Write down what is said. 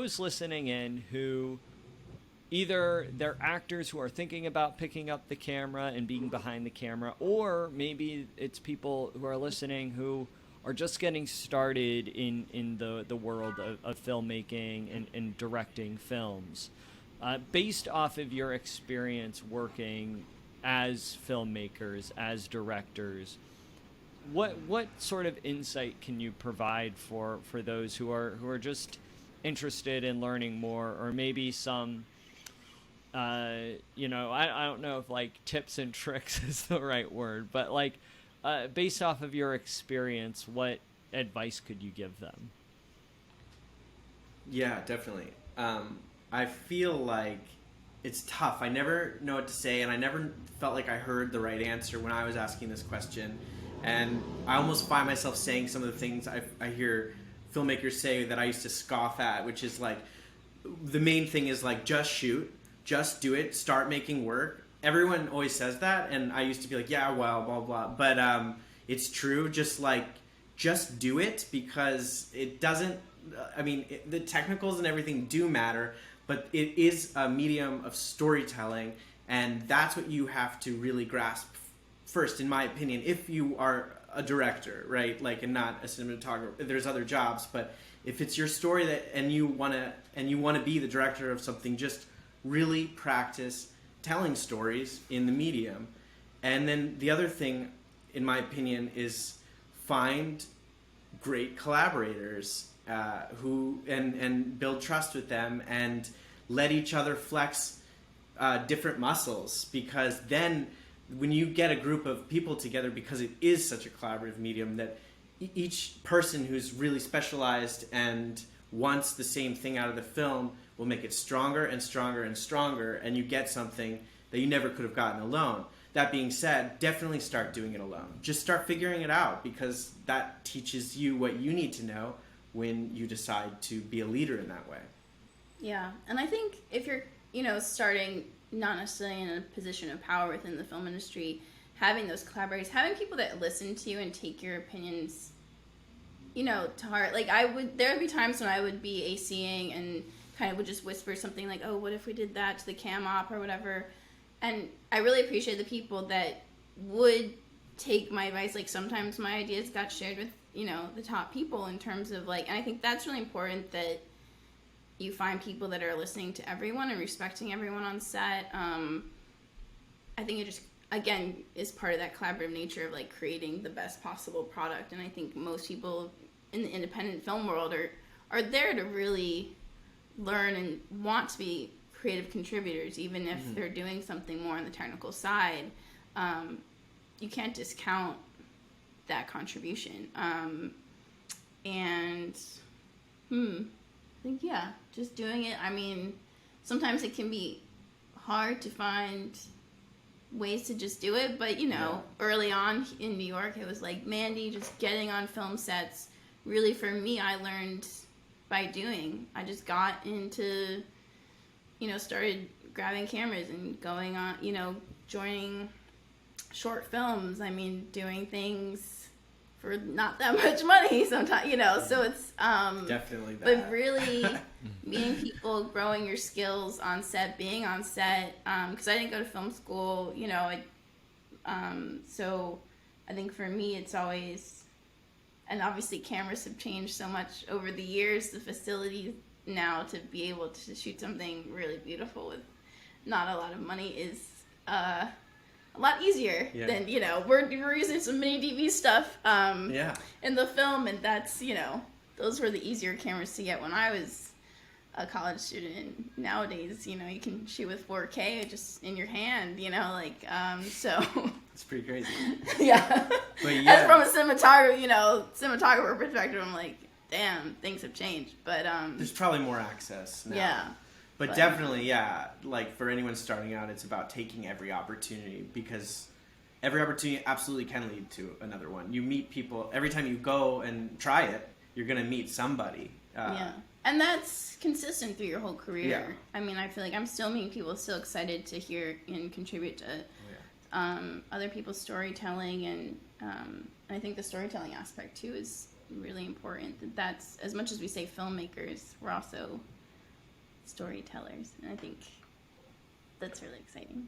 those listening in who either they're actors who are thinking about picking up the camera and being behind the camera, or maybe it's people who are listening who are just getting started in the world of filmmaking and directing films. Based off of your experience working as filmmakers, as directors, what sort of insight can you provide for those who are just interested in learning more, or maybe some I don't know if like tips and tricks is the right word, but like based off of your experience, what advice could you give them? Yeah, definitely. I feel like it's tough. I never know what to say, and I never felt like I heard the right answer when I was asking this question. And I almost find myself saying some of the things I hear filmmakers say that I used to scoff at, which is like, the main thing is like, just shoot, just do it, start making work. Everyone always says that, and I used to be like, yeah, well, blah, blah. But it's true, just do it, because it doesn't, the technicals and everything do matter, but it is a medium of storytelling, and that's what you have to really grasp first, in my opinion, if you are a director, right? Like, and not a cinematographer. There's other jobs, but if it's your story and you want to be the director of something, just really practice telling stories in the medium. And then the other thing, in my opinion, is find great collaborators who and build trust with them, and let each other flex different muscles, because then when you get a group of people together, because it is such a collaborative medium, that each person who's really specialized and wants the same thing out of the film will make it stronger and stronger and stronger, and you get something that you never could have gotten alone. That being said, definitely start doing it alone. Just start figuring it out, because that teaches you what you need to know when you decide to be a leader in that way. Yeah, and I think if you're, starting not necessarily in a position of power within the film industry, having those collaborators, having people that listen to you and take your opinions, to heart. Like, there would be times when I would be ACing and kind of would just whisper something like, oh, what if we did that to the cam op or whatever. And I really appreciate the people that would take my advice. Like, sometimes my ideas got shared with, the top people in terms of like, and I think that's really important, that you find people that are listening to everyone and respecting everyone on set. I think it just, again, is part of that collaborative nature of like creating the best possible product. And I think most people in the independent film world are there to really learn and want to be creative contributors, even if they're doing something more on the technical side. You can't discount that contribution. And I think, yeah, just doing it. I mean, sometimes it can be hard to find ways to just do it, but early on in New York, it was like Mandy just getting on film sets. Really, for me, I learned by doing. I just got into, started grabbing cameras and going on, joining short films. I mean, doing things for not that much money sometimes, so it's definitely that. But really meeting people, growing your skills on set, being on set, because I didn't go to film school, so I think for me it's always, and obviously cameras have changed so much over the years, the facilities now to be able to shoot something really beautiful with not a lot of money is a lot easier than, we're using some mini DV stuff in the film, and that's, those were the easier cameras to get when I was a college student. And nowadays, you can shoot with 4K just in your hand, so. It's pretty crazy. Yeah. But yeah. As from a cinematographer perspective, I'm like, damn, things have changed. But there's probably more access now. Yeah. But definitely, yeah, like for anyone starting out, it's about taking every opportunity, because every opportunity absolutely can lead to another one. You meet people, every time you go and try it, you're going to meet somebody. And that's consistent through your whole career. Yeah. I mean, I feel like I'm still meeting people still excited to hear and contribute to other people's storytelling. And I think the storytelling aspect, too, is really important. That's, as much as we say filmmakers, we're also storytellers. And I think that's really exciting.